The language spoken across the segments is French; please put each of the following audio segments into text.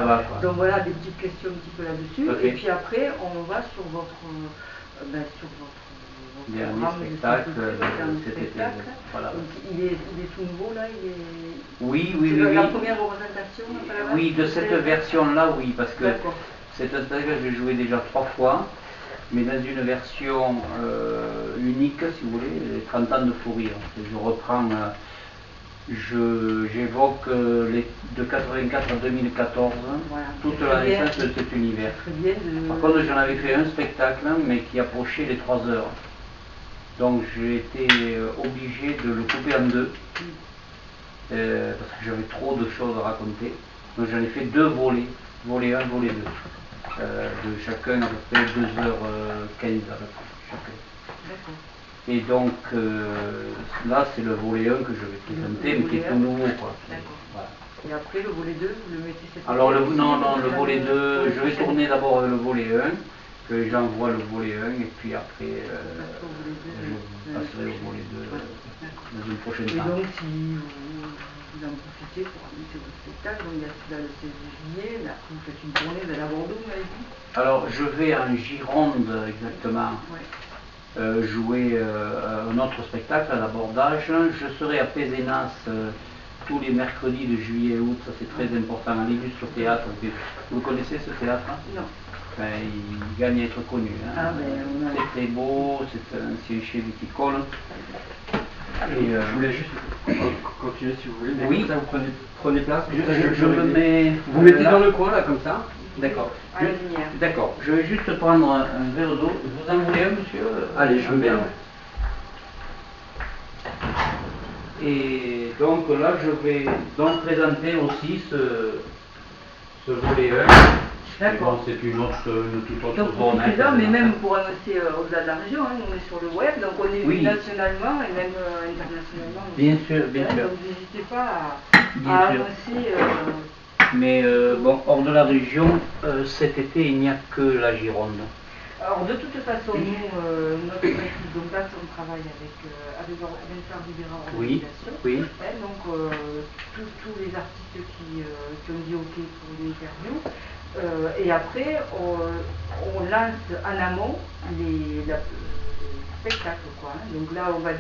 va, quoi. Donc voilà, des petites questions un petit peu là-dessus. Okay. Et puis après, on va sur votre dernier spectacle de cet été. Voilà. Donc, il est tout nouveau là, Oui. La première représentation oui, de cette version-là, oui, parce que c'est un spectacle que j'ai joué déjà 3 fois, mais dans une version unique, si vous voulez, les 30 ans de fou rire. Je reprends, j'évoque de 84 à 2014, voilà, toute la naissance de cet univers. Par contre, j'en avais fait un spectacle, mais qui approchait les 3 heures. Donc j'ai été obligé de le couper en 2, parce que j'avais trop de choses à raconter. Donc j'en ai fait 2 volets, volet 1, volet 2, de chacun à peu près 2h15 à peu près, chacun. Et donc là c'est le volet 1 que je vais présenter, mais qui est tout nouveau, quoi. Voilà. Et après le volet 2, vous le mettez cette Alors le volet 2, je vais tourner d'abord le volet 1, que les gens voient le volet 1, et puis après je passerai au volet 2 dans une prochaine temps. Et donc si vous en profitez pour annoncer votre spectacle, donc il y a celui-là le 16 juillet, mais après vous faites une tournée vers la Bordeaux, vous m'avez dit? Alors je vais en Gironde exactement. Jouer un autre spectacle à l'abordage. Je serai à Pézenas tous les mercredis de juillet et août, ça c'est très important, à l'Illustre Théâtre. Vous connaissez ce théâtre? Non. Enfin, il gagne à être connu. Hein. C'est très beau, c'est un ancien chez viticole. Je voulais juste continuer si vous voulez, mais oui. Comme ça vous prenez place. Je me mets... Vous mettez dans le coin là, comme ça. D'accord. D'accord. Je vais juste prendre un verre d'eau. Vous en voulez un, monsieur? Allez, je veux bien. Et donc là, je vais donc présenter aussi ce volet 1. D'accord. C'est une toute autre zone. Mais même pour annoncer au-delà de la région, hein, on est sur le web, donc on est nationalement et même internationalement. Bien sûr. Donc n'hésitez pas à annoncer. Mais bon, hors de la région, cet été, il n'y a que la Gironde. Alors de toute façon, nous, notre équipe, donc là, on travaille avec Vincent Ribera Organisation. Oui. Donc tous les artistes qui ont dit OK pour l'interview. Et après, on lance en amont les spectacles, quoi. Hein. Donc là, on va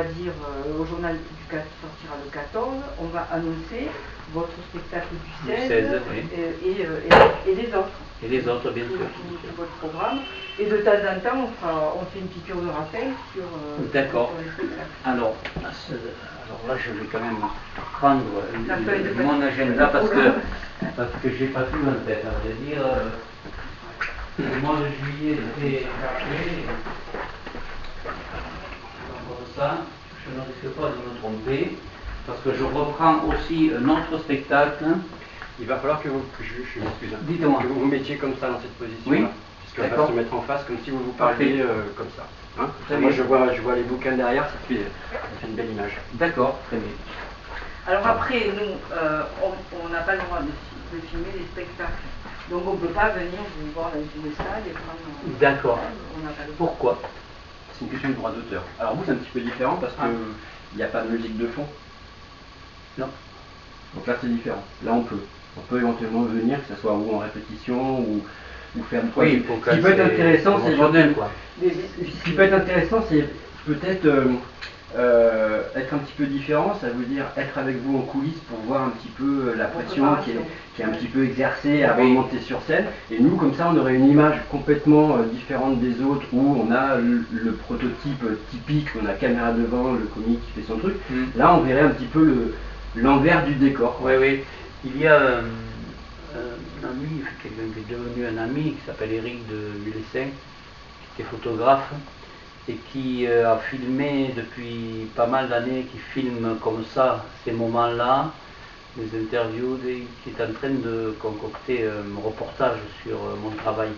dire au journal qui sortira le 14, on va annoncer votre spectacle du 16, oui. et les autres. Et les autres, bien sûr. Tout votre programme. Et de temps en temps, on fait une piqûre de rappel sur les spectacles. Alors là, je vais quand même prendre mon agenda parce que j'ai pas tout en tête, à vrai dire. Le mois de juillet, c'est après. Comme ça, je ne risque pas de me tromper, parce que je reprends aussi un autre spectacle. Il va falloir que je m'excuse, dites-moi, que vous vous mettiez comme ça dans cette position-là. Oui. Puisqu'on va se mettre en face comme si vous parliez comme ça. Hein, moi je vois les bouquins derrière, ça fait une belle image. D'accord, très bien. Alors après, nous, on n'a pas le droit de filmer les spectacles. Donc on ne peut pas venir vous voir dans une salle et prendre... D'accord. Pourquoi? C'est une question de droit d'auteur. Alors vous, c'est un petit peu différent parce qu'il n'y a pas de musique de fond. Non. Donc là, c'est différent. Là, on peut éventuellement venir, que ce soit ou en répétition ou faire une oui, ce qui peut être intéressant, c'est ce qui peut être intéressant, c'est peut-être être un petit peu différent, ça veut dire être avec vous en coulisses pour voir un petit peu la pression qui est un petit peu exercée avant de monter sur scène. Et nous, comme ça, on aurait une image complètement différente des autres où on a le prototype typique, on a caméra devant, le comique qui fait son truc. Là, on verrait un petit peu l'envers du décor. Oui. Il y a un ami, quelqu'un qui est devenu un ami, qui s'appelle Éric de Mulessin, qui était photographe et qui a filmé depuis pas mal d'années, qui filme comme ça ces moments-là, des interviews, qui est en train de concocter un reportage sur mon travail.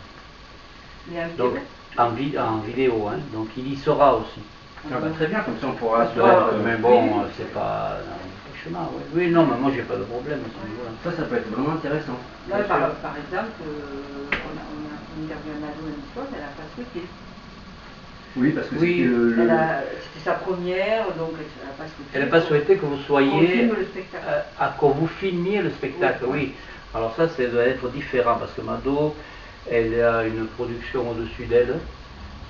Donc, en vidéo, hein, donc il y sera aussi. Ah bah, très bien, comme ça on pourra se mais bon, c'est pas... chemin, oui, non, mais moi j'ai pas de problème à ce niveau-là. Ça peut être vraiment intéressant. Là, par exemple, on a interviewé un ado une fois, elle n'a pas souhaité. Oui, parce que oui, c'était sa première, donc elle n'a pas souhaité que vous soyez, que vous filmiez le spectacle, oui. Alors ça doit être différent, parce que Mado, elle a une production au-dessus d'elle,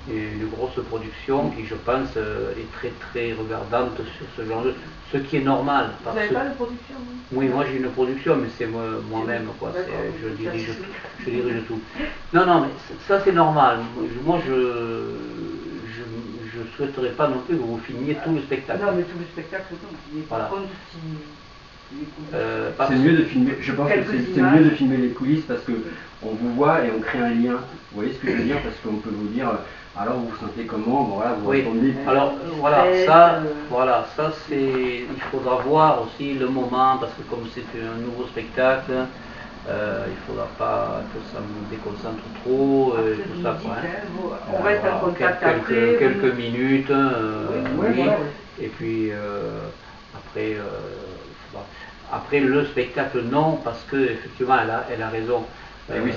une grosse production qui, je pense, est très très regardante sur ce genre de... Ce qui est normal. Vous n'avez pas de production? Oui, moi j'ai une production, mais c'est moi-même, quoi. Je dirige tout. Non, non, mais ça c'est normal. Moi, je souhaiterais pas non plus que vous filmiez tout le spectacle. Non, mais tout le spectacle, non. Mais par contre, si... c'est mieux de filmer, je pense que c'est mieux de filmer les coulisses parce que on vous voit et on crée un lien. Vous voyez ce que je veux dire? Parce qu'on peut vous dire, alors vous vous sentez comment? Bon, voilà, vous répondez. Alors voilà, ça c'est, il faudra voir aussi le moment, parce que comme c'est un nouveau spectacle, il ne faudra pas que ça me déconcentre trop, tout ça, quoi. On reste en contact après. Quelques minutes, oui. Et puis après. Après le spectacle, non, parce que effectivement elle a raison. Oui,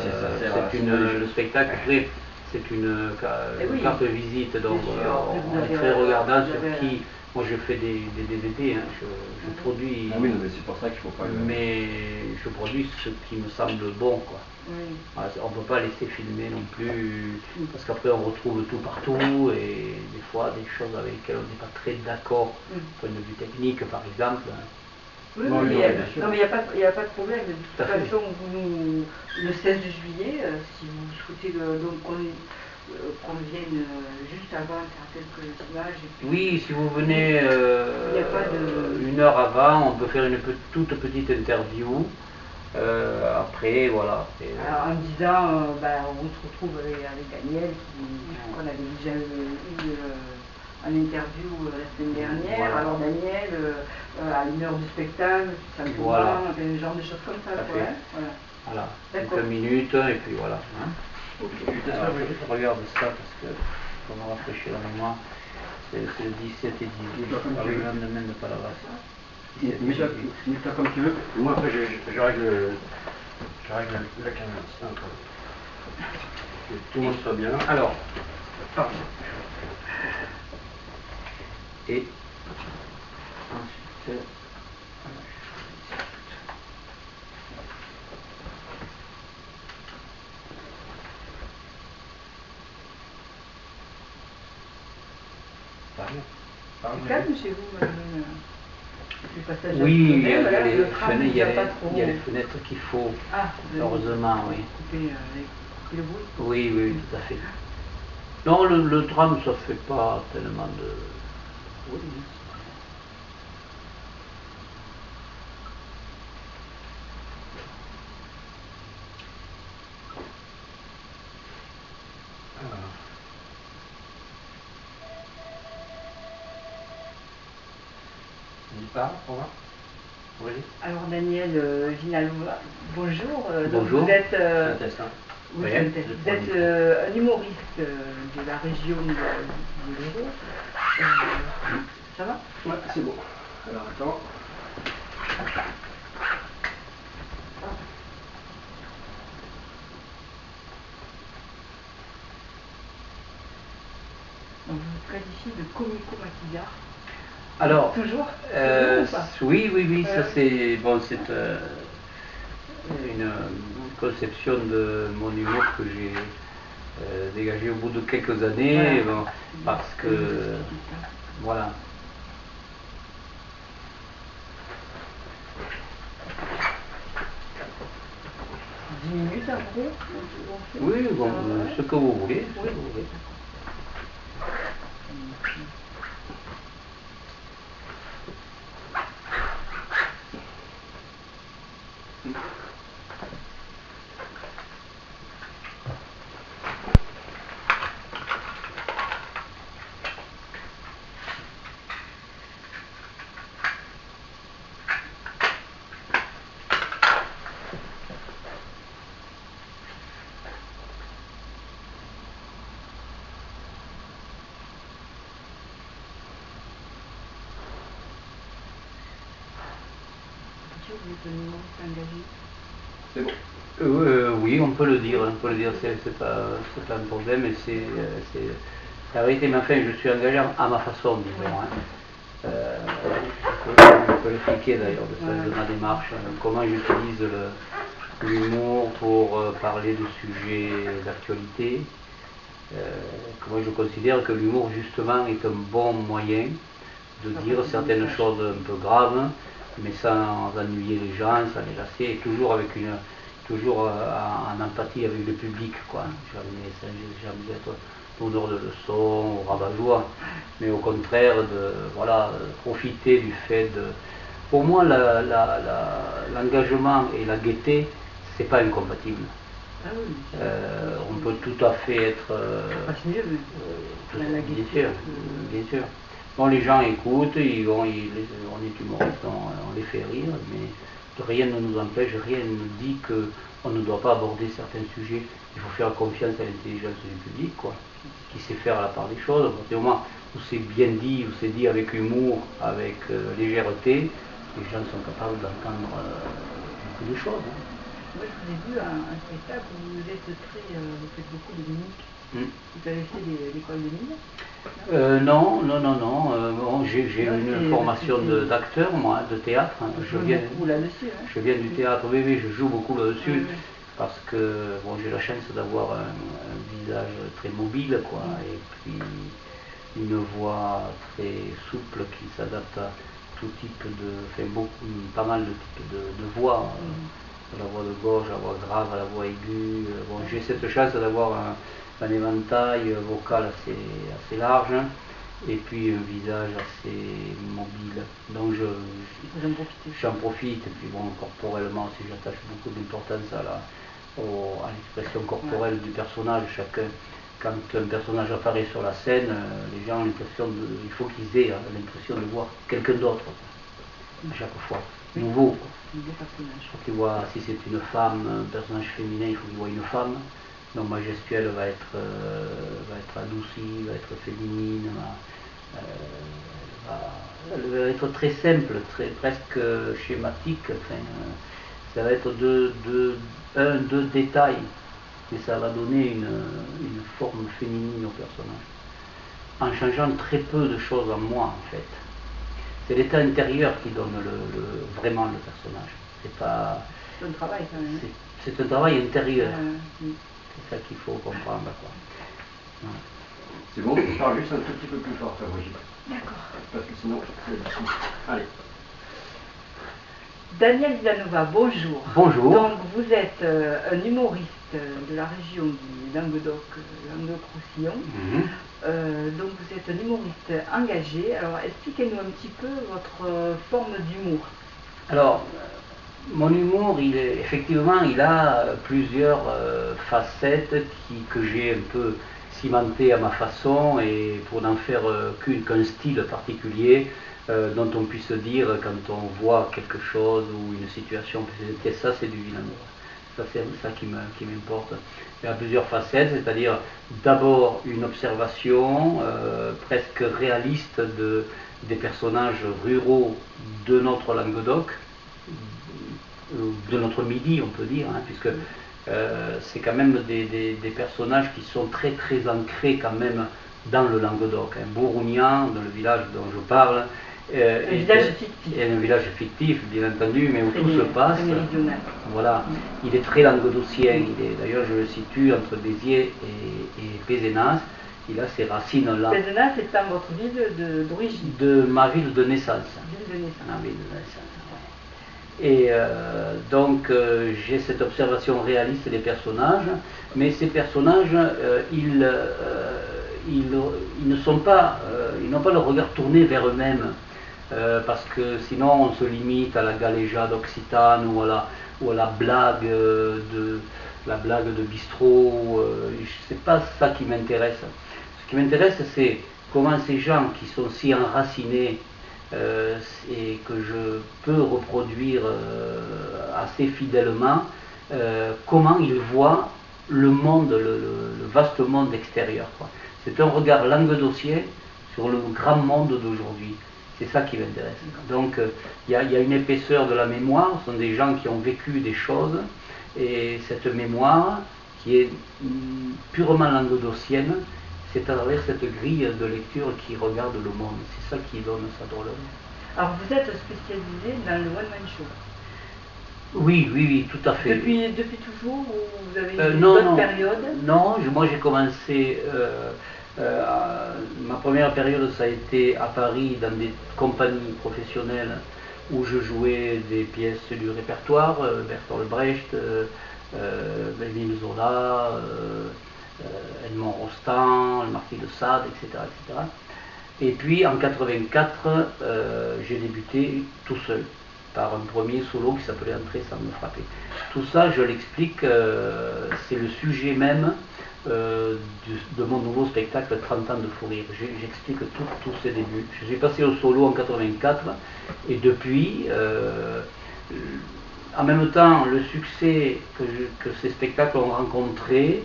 le spectacle, après, c'est une carte de visite, donc on est très regardant sur qui. Moi je fais des DVD, hein, je produis. Ah oui, mais c'est pour ça qu'il faut pas. Mais je produis ce qui me semble bon, quoi. Oui. Voilà, on ne peut pas laisser filmer non plus, parce qu'après on retrouve tout partout, et des fois des choses avec lesquelles on n'est pas très d'accord, point de vue technique par exemple. Oui, non, mais il n'y a pas de problème. De toute façon, le 16 juillet, si vous souhaitez qu'on vienne juste avant faire quelques images. Puis, oui, si vous venez une heure avant, on peut faire une toute petite interview. Après, voilà. Alors, en disant, on se retrouve avec Daniel, qu'on avait déjà eu en interview la semaine dernière. Voilà. Alors Daniel, à une heure du spectacle, ça me voilà. Un genre de choses comme ça. Voilà, quelques minutes, et puis voilà. Hein. Okay. Alors, je regarde ça parce que pour me rafraîchir la mémoire, c'est le 17 et 18. Ah oui, le lendemain de Palavas. Mets-toi comme tu veux. Moi après je règle la caméra. Que tout le monde soit bien. Alors, parfait. Et ensuite, c'est calme chez vous, madame? Oui, il y a les fenêtres qu'il faut, heureusement, oui. Couper le bruit? Oui, oui, tout à fait. Non, le tram, ça ne fait pas tellement de... Oui. Oui. Alors Daniel Vinalova, bonjour. Bonjour. Vous êtes, vous êtes un humoriste de la région de l'Hérault. Ça va? Ouais, c'est bon. Alors attends. Donc vous qualifiez de comico-maquillard. Alors, toujours oui, ça c'est bon, c'est une conception de mon humour que j'ai dégagé au bout de quelques années, bon, parce que voilà. Minutes après. Oui, bon, ce que vous voulez. Oui. C'est bon. Oui, on peut le dire, c'est pas un problème, et La vérité, mais enfin, je suis engagé à ma façon, disons. Hein. Je peux l'expliquer d'ailleurs de ma démarche, comment j'utilise l'humour pour parler de sujets d'actualité. Moi je considère que l'humour justement est un bon moyen de dire certaines choses un peu graves, mais sans ennuyer les gens, sans les lasser, et toujours en empathie avec le public, quoi. Jamais d'être donneur de leçons, ou rabat-joie, mais au contraire profiter du fait de... Pour moi, l'engagement et la gaieté, c'est pas incompatible. On peut tout à fait être... bien sûr, bien sûr. Bon, les gens écoutent, on est humoristes, on les fait rire, mais rien ne nous empêche, rien ne nous dit qu'on ne doit pas aborder certains sujets. Il faut faire confiance à l'intelligence du public, quoi, qui sait faire la part des choses. Au moment où c'est bien dit, où c'est dit avec humour, avec légèreté, les gens sont capables d'entendre beaucoup de choses. Hein. Moi, je vous ai vu un spectacle où vous faites beaucoup de mimiques. Vous avez fait l'école de mime? Non. J'ai une formation d'acteur, moi, de théâtre. Hein. Je viens du théâtre, oui, je joue beaucoup là-dessus. Parce que bon, j'ai la chance d'avoir un visage très mobile, quoi, et puis une voix très souple qui s'adapte à tout type pas mal de types de voix. La voix de gorge, la voix grave, la voix aiguë. Bon, j'ai cette chance d'avoir un éventail vocal assez large et puis un visage assez mobile. Donc j'en profite. Et puis bon, corporellement aussi, j'attache beaucoup d'importance à l'expression corporelle du personnage. Quand un personnage apparaît sur la scène, les gens ont l'impression il faut qu'ils aient l'impression de voir quelqu'un d'autre à chaque fois, nouveau. Il faut qu'il voit, si c'est une femme, un personnage féminin, il faut qu'il voit une femme. Donc ma gestuelle va être adoucie, va être féminine, elle va être très simple, presque schématique. Enfin, ça va être deux détails, et ça va donner une forme féminine au personnage. En changeant très peu de choses en moi, en fait. C'est l'état intérieur qui donne vraiment le personnage. C'est un travail quand même. C'est un travail intérieur. C'est ça qu'il faut comprendre. Ouais. C'est bon, je parle juste un tout petit peu plus fort, Brigitte. D'accord. Parce que sinon, c'est difficile. Allez. Daniel Vilanova, bonjour. Bonjour. Donc vous êtes un humoriste de la région du Languedoc-Roussillon. Donc vous êtes un humoriste engagé. Alors expliquez-nous un petit peu votre forme d'humour. Alors, mon humour, effectivement, il a plusieurs facettes que j'ai un peu cimentées à ma façon et pour n'en faire qu'un style particulier dont on puisse dire quand on voit quelque chose ou une situation, ça c'est du Vilanova. Ça c'est ça qui m'importe. Il y a plusieurs facettes, c'est-à-dire d'abord une observation presque réaliste des personnages ruraux de notre Languedoc, de notre Midi on peut dire, hein, puisque c'est quand même des personnages qui sont très très ancrés quand même dans le Languedoc. Hein. Bourgougnan, dans le village dont je parle, un village fictif, bien entendu, mais où tout se passe. Voilà, il est très languedocien. D'ailleurs, je le situe entre Béziers et Pézenas. Il a ses racines là. Pézenas, c'est dans votre ville d'origine. De ma ville de naissance. Ville de naissance. Ma ville de naissance. Et donc j'ai cette observation réaliste des personnages, mais ces personnages, ils n'ont pas le regard tourné vers eux-mêmes, parce que sinon on se limite à la galéjade occitane ou à la blague de bistrot. C'est pas ça qui m'intéresse. Ce qui m'intéresse, c'est comment ces gens qui sont si enracinés et que je peux reproduire assez fidèlement, comment ils voient le monde, le vaste monde extérieur. C'est un regard languedocien sur le grand monde d'aujourd'hui. C'est ça qui m'intéresse. Donc il y a une épaisseur de la mémoire, ce sont des gens qui ont vécu des choses, et cette mémoire, qui est purement languedocienne, c'est à travers cette grille de lecture qui regarde le monde. C'est ça qui donne sa drôlerie. Alors vous êtes spécialisé dans le one-man show. Oui, oui, oui, tout à fait. Depuis toujours ou vous avez eu d'autres périodes? Non, moi j'ai commencé, ma première période ça a été à Paris dans des compagnies professionnelles où je jouais des pièces du répertoire, Bertolt Brecht, Émile Zola, Edmond Rostand, le Marquis de Sade, etc., etc. Et puis en 84, j'ai débuté tout seul, par un premier solo qui s'appelait Entrer sans me frapper. Tout ça, je l'explique, c'est le sujet même de mon nouveau spectacle 30 ans de fou rire. J'explique tous ces débuts. J'ai passé au solo en 84 et depuis, en même temps, le succès que ces spectacles ont rencontré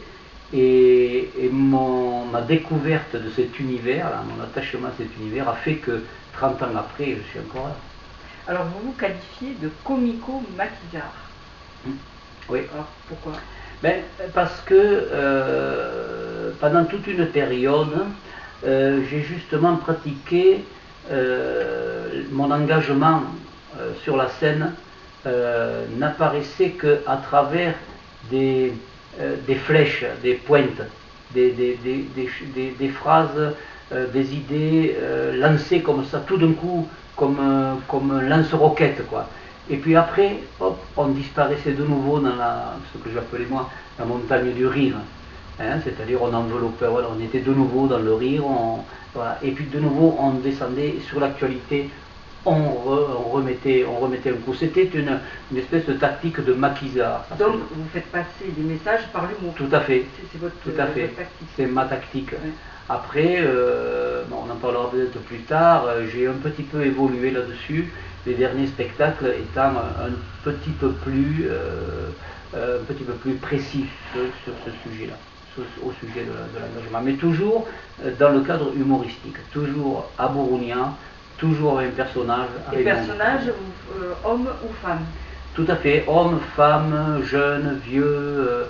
et ma découverte de cet univers, mon attachement à cet univers a fait que 30 ans après, je suis encore là. Alors vous vous qualifiez de comico-maquillard. Oui. Alors pourquoi? Parce que pendant toute une période, j'ai justement pratiqué mon engagement sur la scène n'apparaissait qu'à travers des flèches, des pointes, des phrases, des idées lancées comme ça, tout d'un coup, comme un lance-roquette, quoi. Et puis après, hop, on disparaissait de nouveau dans ce que j'appelais moi la montagne du rire. Hein, c'est-à-dire on enveloppait, voilà, on était de nouveau dans le rire, voilà, et puis de nouveau on descendait sur l'actualité, on remettait un coup. C'était une espèce de tactique de maquisard. Donc vous faites passer des messages par l'humour. Tout à fait. C'est votre tactique. C'est ma tactique. Ouais. Après, on en parlera peut-être plus tard, j'ai un petit peu évolué là-dessus, les derniers spectacles étant un petit peu plus précis sur ce sujet-là, au sujet de l'engagement, mais toujours dans le cadre humoristique, toujours abourunien, toujours avec un personnage. Et personnage, homme ou femme? Tout à fait, homme, femme, jeune, vieux,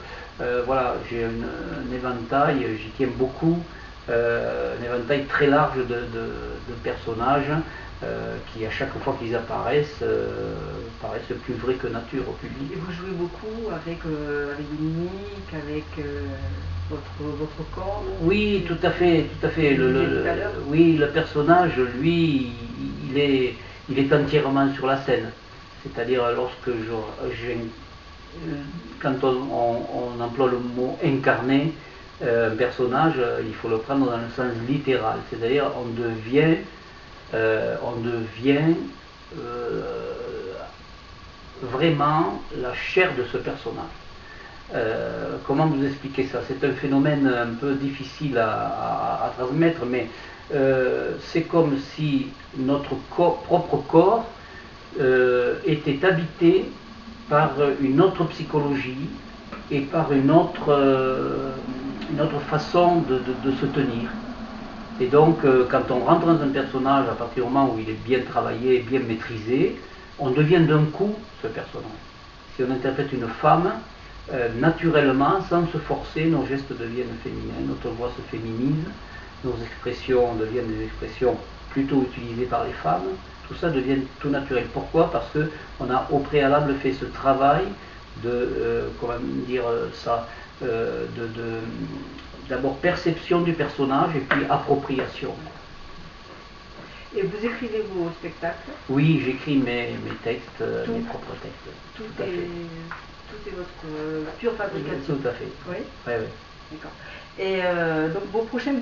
voilà, j'ai un éventail, j'y tiens beaucoup. Un éventail très large de personnages qui, à chaque fois qu'ils apparaissent, paraissent plus vrais que nature au public. Et vous jouez beaucoup avec des mimiques, avec votre corps? Oui, tout à fait, tout à fait. Oui, le personnage, lui, il est entièrement sur la scène. C'est-à-dire lorsque quand on emploie le mot incarné, un personnage, il faut le prendre dans le sens littéral, c'est-à-dire on devient vraiment la chair de ce personnage. Comment vous expliquer ça? C'est un phénomène un peu difficile à transmettre, mais c'est comme si notre propre corps était habité par une autre psychologie et par une autre façon de se tenir. Et donc, quand on rentre dans un personnage, à partir du moment où il est bien travaillé, bien maîtrisé, on devient d'un coup ce personnage. Si on interprète une femme, naturellement, sans se forcer, nos gestes deviennent féminins, notre voix se féminise, nos expressions deviennent des expressions plutôt utilisées par les femmes. Tout ça devient tout naturel. Pourquoi? Parce qu'on a au préalable fait ce travail comment dire ça, d'abord perception du personnage et puis appropriation. Et vous écrivez vos spectacles? Oui, j'écris mes textes, mes propres textes. Tout est votre pure fabrication? Tout à fait. Oui? Oui, oui. D'accord. Et donc vos prochains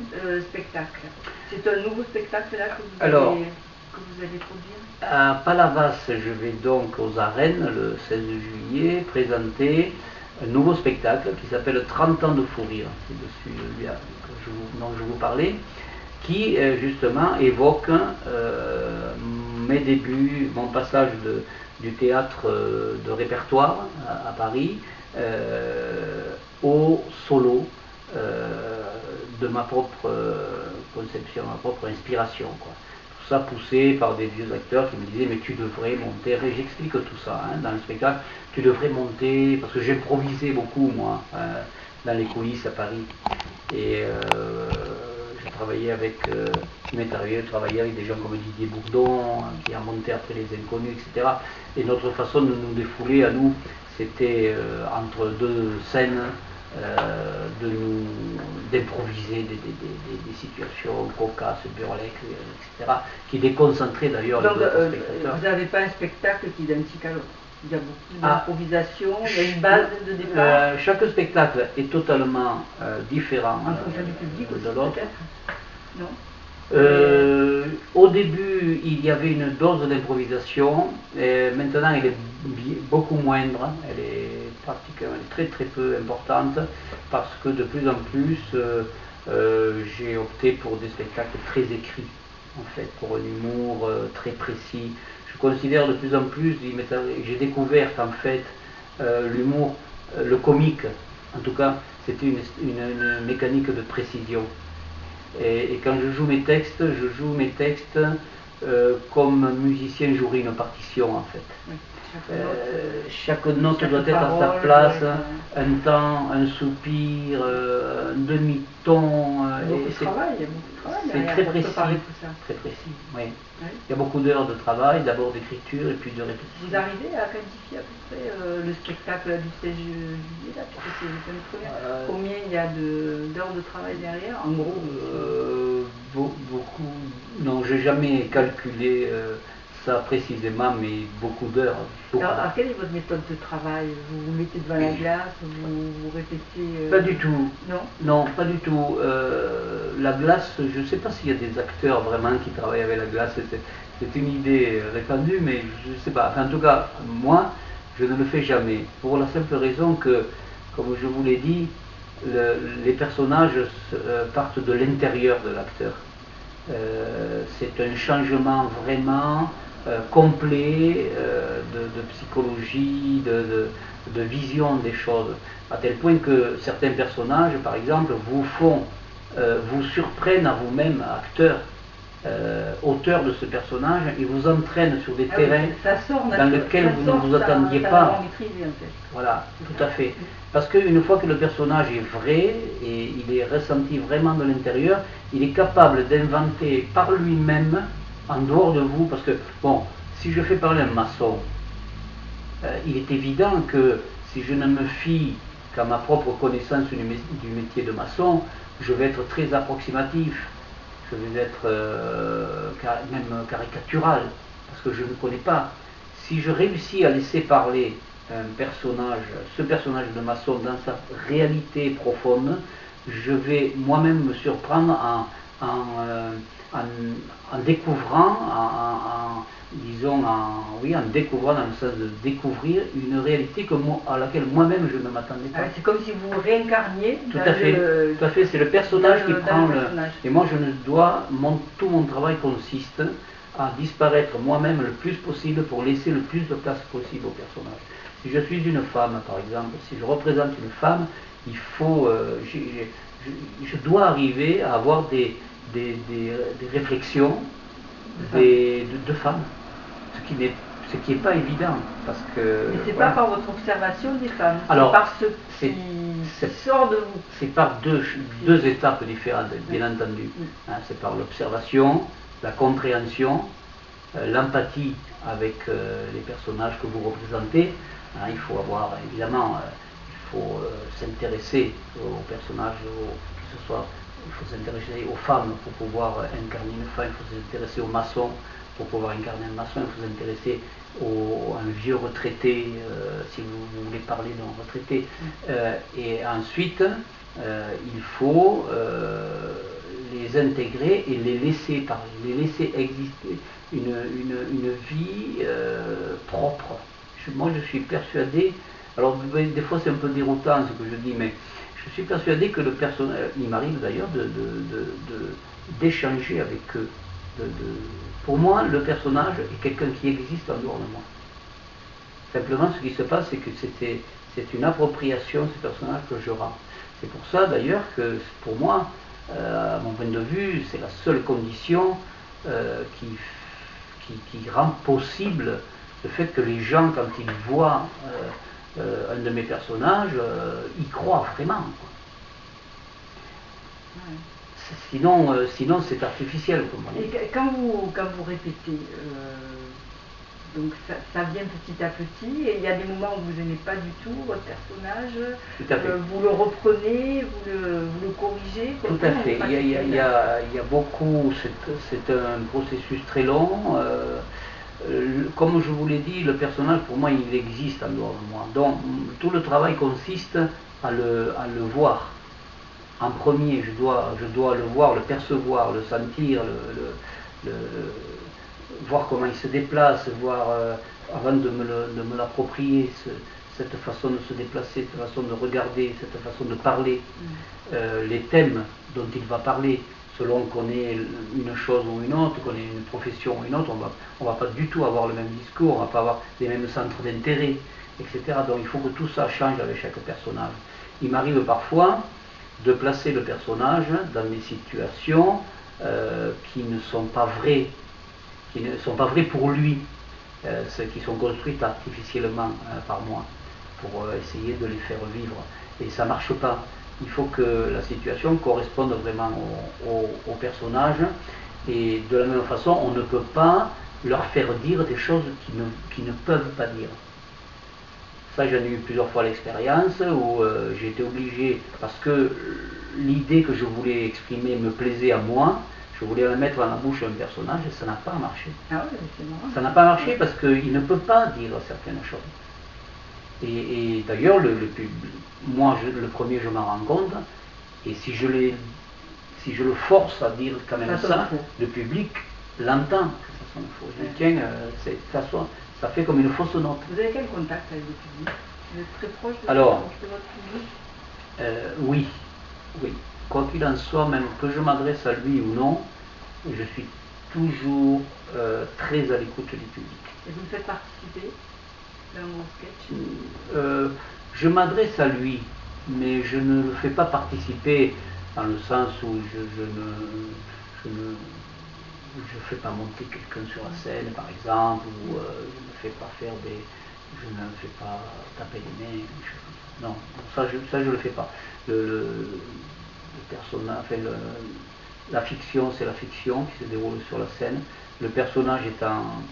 spectacles, c'est un nouveau spectacle là que vous allez produire? À Palavas, je vais donc aux Arènes le 16 juillet présenter un nouveau spectacle qui s'appelle 30 ans de fou rire, c'est de celui dont je vous parlais, qui justement évoque mes débuts, mon passage du théâtre de répertoire à Paris au solo de ma propre conception, ma propre inspiration, quoi. Tout ça poussé par des vieux acteurs qui me disaient mais tu devrais monter, et j'explique tout ça dans le spectacle, tu devrais monter, parce que j'improvisais beaucoup moi dans les coulisses à Paris, et travaillé avec, il m'est arrivé de travailler avec des gens comme Didier Bourdon, qui a monté après Les Inconnus, etc. Et notre façon de nous défouler à nous, c'était entre deux scènes, d'improviser des situations cocasses, burlesques, etc., qui déconcentraient d'ailleurs les autres spectateurs. Vous n'avez pas un spectacle qui est identique à l'autre? Il y a beaucoup d'improvisation, il y a une base de départ. Chaque spectacle est totalement différent en fonction du public aussi, de l'autre. Non? Au début, il y avait une dose d'improvisation, et maintenant elle est beaucoup moindre, elle est pratiquement très très peu importante, parce que de plus en plus, j'ai opté pour des spectacles très écrits, en fait, pour un humour très précis. Je considère de plus en plus, j'ai découvert qu'en fait, l'humour, le comique, en tout cas, c'était une mécanique de précision. Et quand je joue mes textes comme musicien jouerait une partition en fait. Oui, chaque note doit être à sa place, un temps, un soupir, un demi-ton. C'est très précis. Très précis, oui. Il y a beaucoup d'heures de travail, d'abord d'écriture et puis de répétition. Vous arrivez à quantifier à peu près le spectacle du 16 juillet, là, parce que c'est une première. Combien il y a d'heures de travail derrière, en gros? Beaucoup. Non, j'ai jamais calculé ça précisément, mais beaucoup d'heures. Alors, quelle est votre méthode de travail? Vous vous mettez devant la glace, vous répétez Pas du tout. Non? Non, pas du tout. La glace, je ne sais pas s'il y a des acteurs vraiment qui travaillent avec la glace. C'est une idée répandue, mais je ne sais pas. Enfin, en tout cas, moi, je ne le fais jamais. Pour la simple raison que, comme je vous l'ai dit, les personnages partent de l'intérieur de l'acteur. C'est un changement vraiment complet de psychologie, de vision des choses, à tel point que certains personnages, par exemple, vous surprennent à vous-même, acteur, auteur de ce personnage, et vous entraînent sur des terrains dans lesquels vous ne vous attendiez pas. Voilà, tout à fait. Parce qu'une fois que le personnage est vrai, et il est ressenti vraiment de l'intérieur, il est capable d'inventer par lui-même, en dehors de vous, parce que, bon, si je fais parler un maçon, il est évident que si je ne me fie qu'à ma propre connaissance du métier de maçon, je vais être très approximatif, je vais être même caricatural, parce que je ne connais pas. Si je réussis à laisser parler un personnage, ce personnage de maçon dans sa réalité profonde, je vais moi-même me surprendre en découvrant, en découvrant dans le sens de découvrir une réalité à laquelle moi-même je ne m'attendais pas. C'est comme si vous réincarniez. Tout à fait, c'est le personnage qui prend le... Et moi tout mon travail consiste à disparaître moi-même le plus possible pour laisser le plus de place possible au personnage. Si je suis une femme, par exemple, si je représente une femme, il faut, je dois arriver à avoir des réflexions de femmes, ce qui n'est pas évident, parce que... Mais c'est pas par votre observation des femmes, c'est par ce qui sort de vous. C'est par deux étapes différentes, bien entendu. C'est par l'observation, la compréhension, l'empathie avec les personnages que vous représentez. Il faut avoir, évidemment, il faut s'intéresser aux personnages, il faut s'intéresser aux femmes pour pouvoir incarner une femme, il faut s'intéresser aux maçons pour pouvoir incarner un maçon, il faut s'intéresser à un vieux retraité, si vous voulez parler d'un retraité. Et ensuite, il faut les intégrer et les laisser parler, les laisser exister une vie propre. Moi, je suis persuadé, alors des fois c'est un peu déroutant ce que je dis, mais je suis persuadé que le personnage, il m'arrive d'ailleurs d'échanger avec eux. Pour moi, le personnage est quelqu'un qui existe en dehors de moi. Simplement, ce qui se passe, c'est que c'est une appropriation, ce personnage que je rends. C'est pour ça d'ailleurs que, pour moi, à mon point de vue, c'est la seule condition qui rend possible le fait que les gens, quand ils voient un de mes personnages, y croient vraiment. sinon c'est artificiel. Comme on dit. Et quand vous répétez, donc ça vient petit à petit, et il y a des moments où vous n'aimez pas du tout votre personnage, vous le reprenez, vous le corrigez. Tout à fait, il y a beaucoup, c'est un processus très long. Comme je vous l'ai dit, le personnage pour moi il existe en dehors de moi. Donc tout le travail consiste à le voir. En premier, je dois le voir, le percevoir, le sentir, voir comment il se déplace, voir avant de me l'approprier, cette façon de se déplacer, cette façon de regarder, cette façon de parler, les thèmes dont il va parler, selon qu'on ait une chose ou une autre, qu'on ait une profession ou une autre, on va pas du tout avoir le même discours, on va pas avoir les mêmes centres d'intérêt, etc. Donc il faut que tout ça change avec chaque personnage. Il m'arrive parfois de placer le personnage dans des situations qui ne sont pas vraies, pour lui, qui sont construites artificiellement par moi, pour essayer de les faire vivre. Et ça ne marche pas. Il faut que la situation corresponde vraiment au personnage, et de la même façon, on ne peut pas leur faire dire des choses qu'ils ne peuvent pas dire. Ça, j'en ai eu plusieurs fois l'expérience où j'ai été obligé, parce que l'idée que je voulais exprimer me plaisait à moi, je voulais la mettre dans la bouche d'un personnage et ça n'a pas marché. Ah oui, c'est marrant. Ça n'a pas marché parce qu'il ne peut pas dire certaines choses. Et d'ailleurs, moi, le premier, je m'en rends compte, et si je le force à dire quand même ça, le public l'entend que ça sonne faux. Je dis, tiens, ça fait comme une fausse note. Vous avez quel contact avec le public? Vous êtes très proche de votre public? Oui. Quoi qu'il en soit, même que je m'adresse à lui ou non, je suis toujours très à l'écoute du public. Et vous me faites participer dans mon sketch? Je m'adresse à lui, mais je ne le fais pas participer dans le sens où je ne fais pas monter quelqu'un sur la scène, par exemple, ou je ne fais pas taper les mains. Non, ça je ne le fais pas. Le personnage, la fiction, c'est la fiction qui se déroule sur la scène. Le personnage est en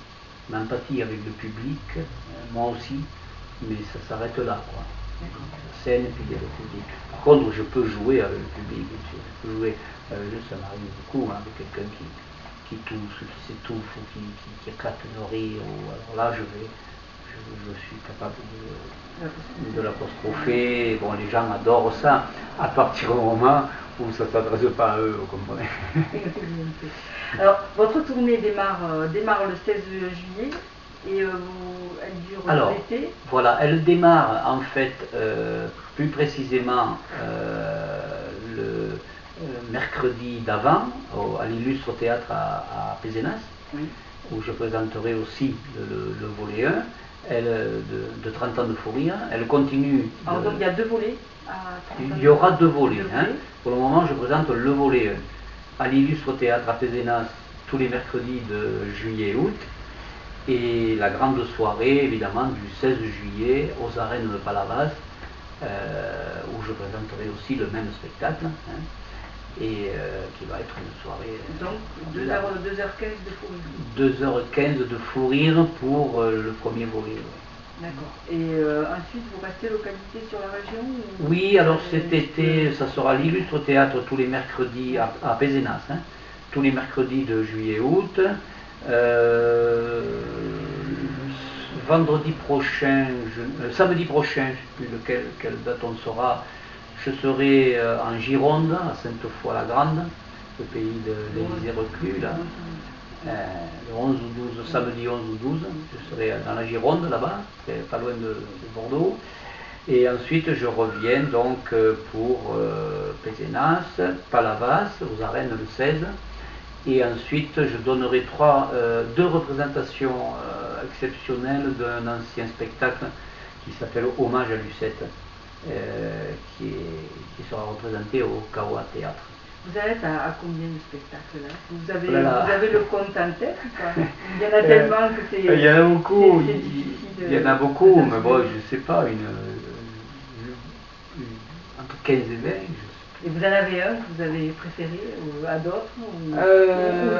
empathie avec le public, moi aussi, mais ça s'arrête là, quoi. La scène et puis il y a le public. Par contre, je peux jouer avec le public, bien sûr. Je peux jouer, ça m'arrive beaucoup, hein, avec quelqu'un qui tousse, qui s'étouffe, ou qui éclate de rire. Alors là, je suis capable de l'apostropher. Bon, les gens adorent ça, à partir du moment où ça ne s'adresse pas à eux, vous comprenez. Alors, votre tournée démarre le 16 juillet et elle dure l'été. Voilà, elle démarre en fait plus précisément le mercredi d'avant à l'Illustre Théâtre à Pézenas, où je présenterai aussi le volet 1. De 30 ans de fou rire. Elle continue. Alors donc il y a 2 volets. Il y aura 2 volets. Hein. Pour le moment, je présente le volet 1 à l'Illustre Théâtre à Pézenas tous les mercredis de juillet et août, et la grande soirée évidemment du 16 juillet aux arènes de Palavas, où je présenterai aussi le même spectacle, hein, et qui va être une soirée. Donc 2h15 de fou rire. 2h15 de fou rire pour le premier volet. D'accord. Et ensuite, vous restez localisé sur la région ou... Oui, alors cet été, ça sera l'Illustre Théâtre tous les mercredis à Pézenas, hein, tous les mercredis de juillet-août. Vendredi prochain, samedi prochain, je ne sais plus quelle date on sera, je serai en Gironde, à Sainte-Foy-la-Grande, le pays d'Élysée Reclus, là. Le 11 ou 12, samedi 11 ou 12, je serai dans la Gironde là-bas, pas loin de Bordeaux. Et ensuite je reviens donc pour Pézenas, Palavas, aux arènes le 16. Et ensuite je donnerai 2 représentations exceptionnelles d'un ancien spectacle qui s'appelle Hommage à Lucette, qui sera représenté au Kawa Théâtre. Vous êtes à combien de spectacles là? Vous avez le compte en tête ou pas? Il y en a tellement que c'est... Il y en a beaucoup, il y en a beaucoup, mais bon, je ne sais pas, entre 15 et 20, je sais plus. Et vous en avez un que vous avez préféré à d'autres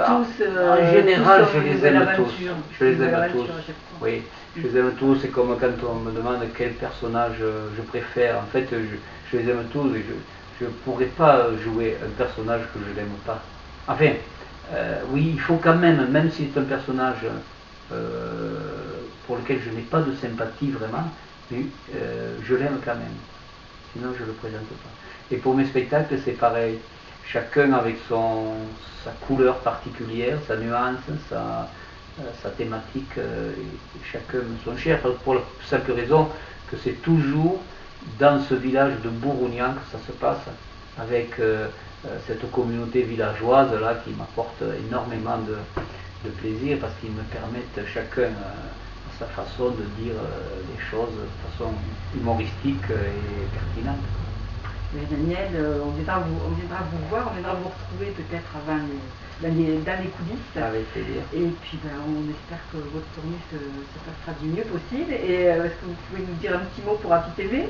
En général, je les aime tous. Je les aime tous. Oui, je les aime tous. C'est comme quand on me demande quel personnage je préfère. En fait, je les aime tous. Et je ne pourrais pas jouer un personnage que je n'aime pas. Enfin, oui, il faut quand même si c'est un personnage pour lequel je n'ai pas de sympathie vraiment, mais je l'aime quand même. Sinon, je ne le présente pas. Et pour mes spectacles, c'est pareil. Chacun avec sa couleur particulière, sa nuance, sa thématique, chacun son cher, pour la simple raison que c'est toujours dans ce village de Bourgougnan que ça se passe, avec cette communauté villageoise là qui m'apporte énormément de plaisir parce qu'ils me permettent chacun à sa façon de dire les choses de façon humoristique et pertinente. Mais Daniel, on viendra vous voir, on viendra vous retrouver peut-être dans les coulisses. Avec plaisir. Et puis on espère que votre tournée se passera du mieux possible. Et est-ce que vous pouvez nous dire un petit mot pour Happy TV?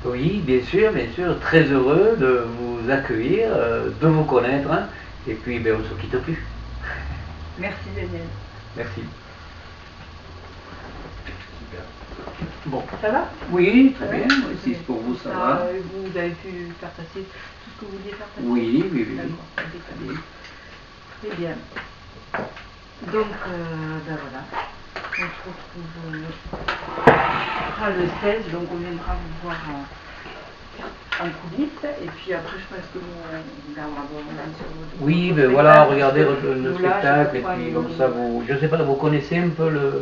Oui, bien sûr, très heureux de vous accueillir, de vous connaître, hein, et puis on ne se quitte plus. Merci Daniel. Merci. Bon. Ça va? Oui, très bien. Si c'est pour vous, ça va. Vous avez pu faire passer tout ce que vous vouliez faire passer? Oui. D'accord, très bien. Donc, voilà. On se retrouve le 16, donc on viendra vous voir en coulisses, et puis après je pense que nous regardera sur votre oui, voilà, regardez le spectacle, et puis comme ça, je ne sais pas, vous connaissez un peu le...